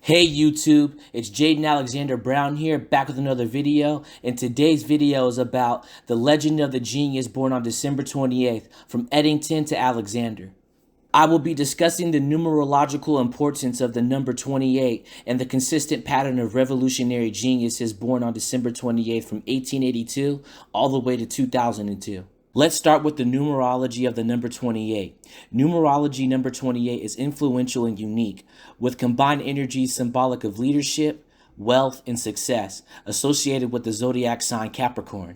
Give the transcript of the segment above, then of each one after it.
Hey YouTube, it's Jayden Alexander Brown here, back with another video, and today's video is about the legend of the genius born on December 28th, from Eddington to Alexander. I will be discussing the numerological importance of the number 28 and the consistent pattern of revolutionary geniuses born on December 28th from 1882 all the way to 2002. Let's start with the numerology of the number 28. Numerology number 28 is influential and unique, with combined energies symbolic of leadership, wealth, and success, associated with the zodiac sign Capricorn.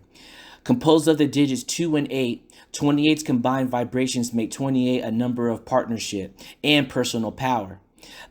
Composed of the digits 2 and 8, 28's combined vibrations make 28 a number of partnership and personal power.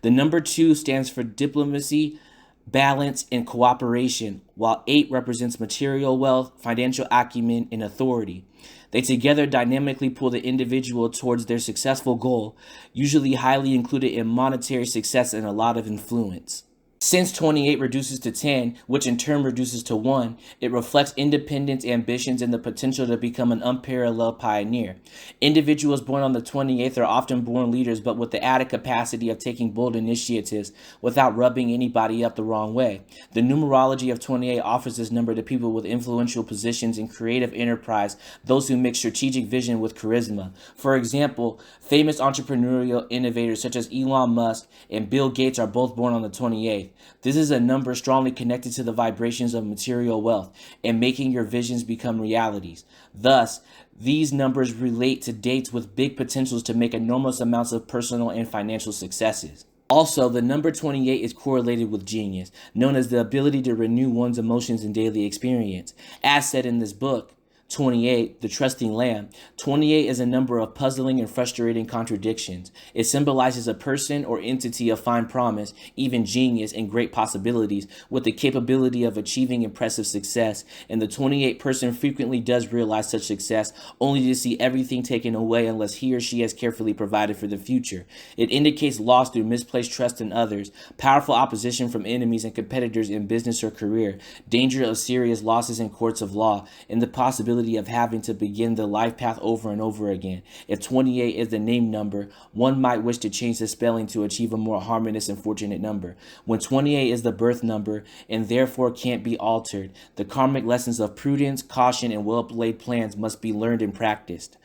The number 2 stands for diplomacy, balance, and cooperation, while 8 represents material wealth, financial acumen, and authority. They together dynamically pull the individual towards their successful goal, usually highly included in monetary success and a lot of influence. Since 28 reduces to 10, which in turn reduces to 1, it reflects independence, ambitions, and the potential to become an unparalleled pioneer. Individuals born on the 28th are often born leaders, but with the added capacity of taking bold initiatives without rubbing anybody up the wrong way. The numerology of 28 offers this number to people with influential positions in creative enterprise, those who mix strategic vision with charisma. For example, famous entrepreneurial innovators such as Elon Musk and Bill Gates are both born on the 28th. This is a number strongly connected to the vibrations of material wealth and making your visions become realities. Thus, these numbers relate to dates with big potentials to make enormous amounts of personal and financial successes. Also, the number 28 is correlated with genius, known as the ability to renew one's emotions in daily experience. As said in this book, 28, the trusting lamb. 28 is a number of puzzling and frustrating contradictions. It symbolizes a person or entity of fine promise, even genius, and great possibilities, with the capability of achieving impressive success. And the 28 person frequently does realize such success, only to see everything taken away unless he or she has carefully provided for the future. It indicates loss through misplaced trust in others, powerful opposition from enemies and competitors in business or career, danger of serious losses in courts of law, and the possibility of having to begin the life path over and over again. If 28 is the name number, one might wish to change the spelling to achieve a more harmonious and fortunate number. When 28 is the birth number and therefore can't be altered, the karmic lessons of prudence, caution, and well-laid plans must be learned and practiced.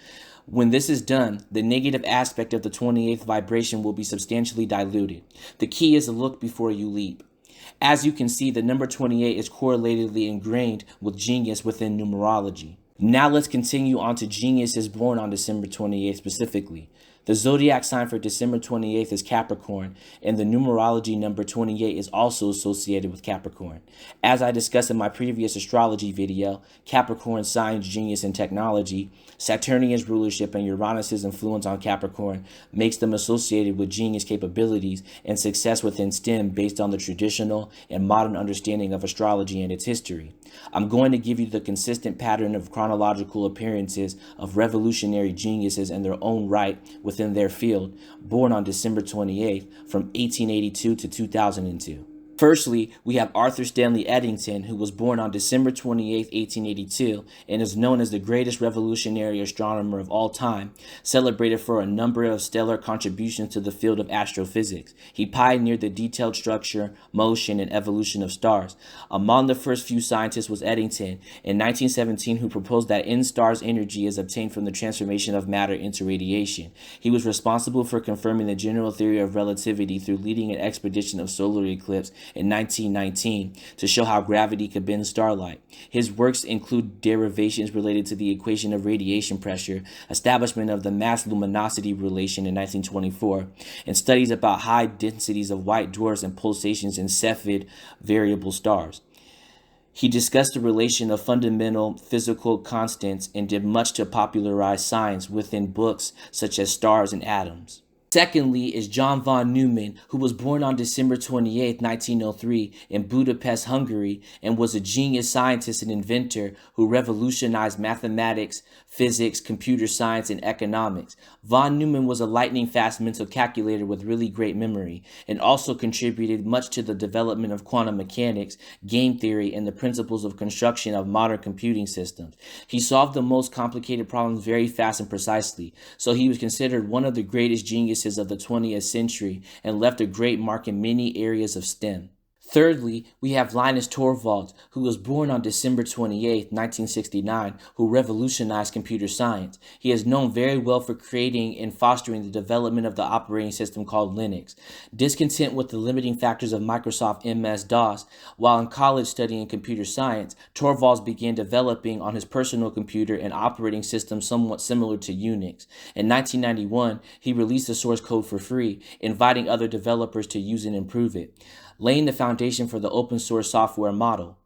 When this is done, the negative aspect of the 28th vibration will be substantially diluted. The key is to look before you leap. As you can see, the number 28 is correlatedly ingrained with genius within numerology. Now let's continue on to geniuses born on December 28th specifically. The zodiac sign for December 28th is Capricorn, and the numerology number 28 is also associated with Capricorn. As I discussed in my previous astrology video, Capricorn science, genius, and technology, Saturnian's rulership and Uranus's influence on Capricorn makes them associated with genius capabilities and success within STEM based on the traditional and modern understanding of astrology and its history. I'm going to give you the consistent pattern of chronological appearances of revolutionary geniuses in their own right within their field, born on December 28th from 1882 to 2002. Firstly, we have Arthur Stanley Eddington, who was born on December 28, 1882, and is known as the greatest revolutionary astronomer of all time, celebrated for a number of stellar contributions to the field of astrophysics. He pioneered the detailed structure, motion, and evolution of stars. Among the first few scientists was Eddington, in 1917, who proposed that in stars energy is obtained from the transformation of matter into radiation. He was responsible for confirming the general theory of relativity through leading an expedition of solar eclipse in 1919 to show how gravity could bend starlight. His works include derivations related to the equation of radiation pressure, establishment of the mass-luminosity relation in 1924, and studies about high densities of white dwarfs and pulsations in Cepheid variable stars. He discussed the relation of fundamental physical constants and did much to popularize science within books such as Stars and Atoms. Secondly is John von Neumann, who was born on December 28, 1903 in Budapest, Hungary, and was a genius scientist and inventor who revolutionized mathematics, physics, computer science, and economics. Von Neumann was a lightning-fast mental calculator with really great memory, and also contributed much to the development of quantum mechanics, game theory, and the principles of construction of modern computing systems. He solved the most complicated problems very fast and precisely, so he was considered one of the greatest geniuses geniuses of the 20th century and left a great mark in many areas of STEM. Thirdly, we have Linus Torvalds, who was born on December 28, 1969, who revolutionized computer science. He is known very well for creating and fostering the development of the operating system called Linux. Discontent with the limiting factors of Microsoft MS-DOS, while in college studying computer science, Torvalds began developing on his personal computer an operating system somewhat similar to Unix. In 1991, he released the source code for free, inviting other developers to use and improve it, laying the foundation for the open source software model.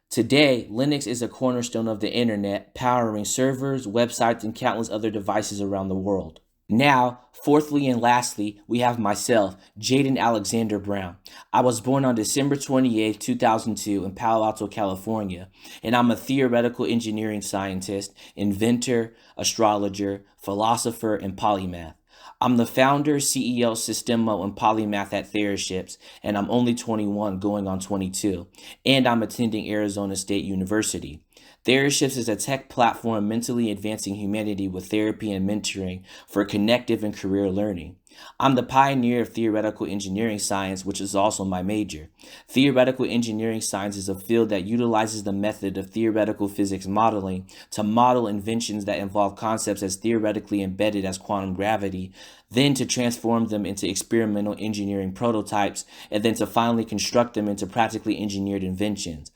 Today, Linux is a cornerstone of the internet, powering servers, websites, and countless other devices around the world. Now, fourthly and lastly, we have myself, Jayden Alexander Brown. I was born on December 28, 2002 in Palo Alto, California, and I'm a theoretical engineering scientist, inventor, astrologer, philosopher, and polymath. I'm the founder, CEO, Systemo, and polymath at Theraships, and I'm only 21 going on 22, and I'm attending Arizona State University. Theraships is a tech platform mentally advancing humanity with therapy and mentoring for connective and career learning. I'm the pioneer of theoretical engineering science, which is also my major. Theoretical engineering science is a field that utilizes the method of theoretical physics modeling to model inventions that involve concepts as theoretically embedded as quantum gravity, then to transform them into experimental engineering prototypes, and then to finally construct them into practically engineered inventions.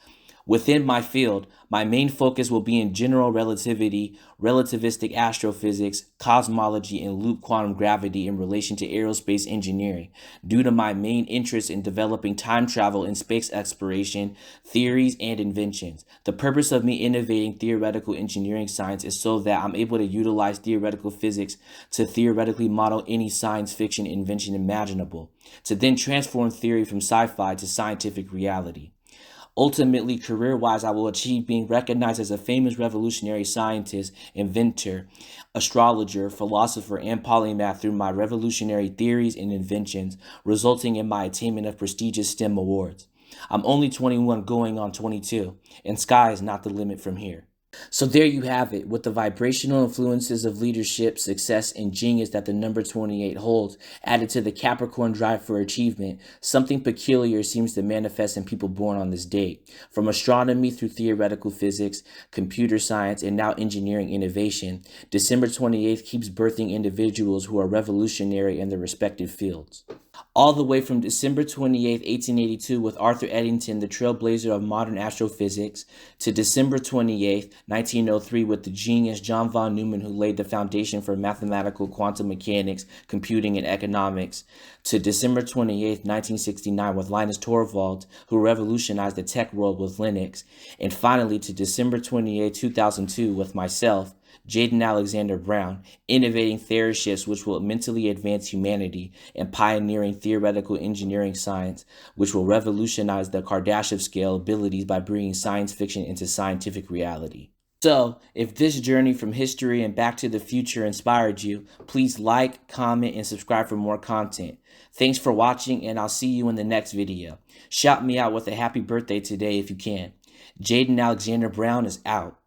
Within my field, my main focus will be in general relativity, relativistic astrophysics, cosmology, and loop quantum gravity in relation to aerospace engineering, due to my main interest in developing time travel and space exploration, theories, and inventions. The purpose of me innovating theoretical engineering science is so that I'm able to utilize theoretical physics to theoretically model any science fiction invention imaginable, to then transform theory from sci-fi to scientific reality. Ultimately, career-wise, I will achieve being recognized as a famous revolutionary scientist, inventor, astrologer, philosopher, and polymath through my revolutionary theories and inventions, resulting in my attainment of prestigious STEM awards. I'm only 21 going on 22, and sky is not the limit from here. So there you have it, with the vibrational influences of leadership, success, and genius that the number 28 holds, added to the Capricorn drive for achievement, something peculiar seems to manifest in people born on this date. From astronomy through theoretical physics, computer science, and now engineering innovation, December 28th keeps birthing individuals who are revolutionary in their respective fields. All the way from December 28, 1882, with Arthur Eddington, the trailblazer of modern astrophysics, to December 28, 1903, with the genius John von Neumann, who laid the foundation for mathematical quantum mechanics, computing, and economics, to December 28, 1969, with Linus Torvalds, who revolutionized the tech world with Linux, and finally to December 28, 2002, with myself, Jayden Alexander Brown, innovating Theraships, which will mentally advance humanity, and pioneering theoretical engineering science, which will revolutionize the Kardashev scale abilities by bringing science fiction into scientific reality. So, if this journey from history and back to the future inspired you, please like, comment, and subscribe for more content. Thanks for watching, and I'll see you in the next video. Shout me out with a happy birthday today if you can. Jayden Alexander Brown is out.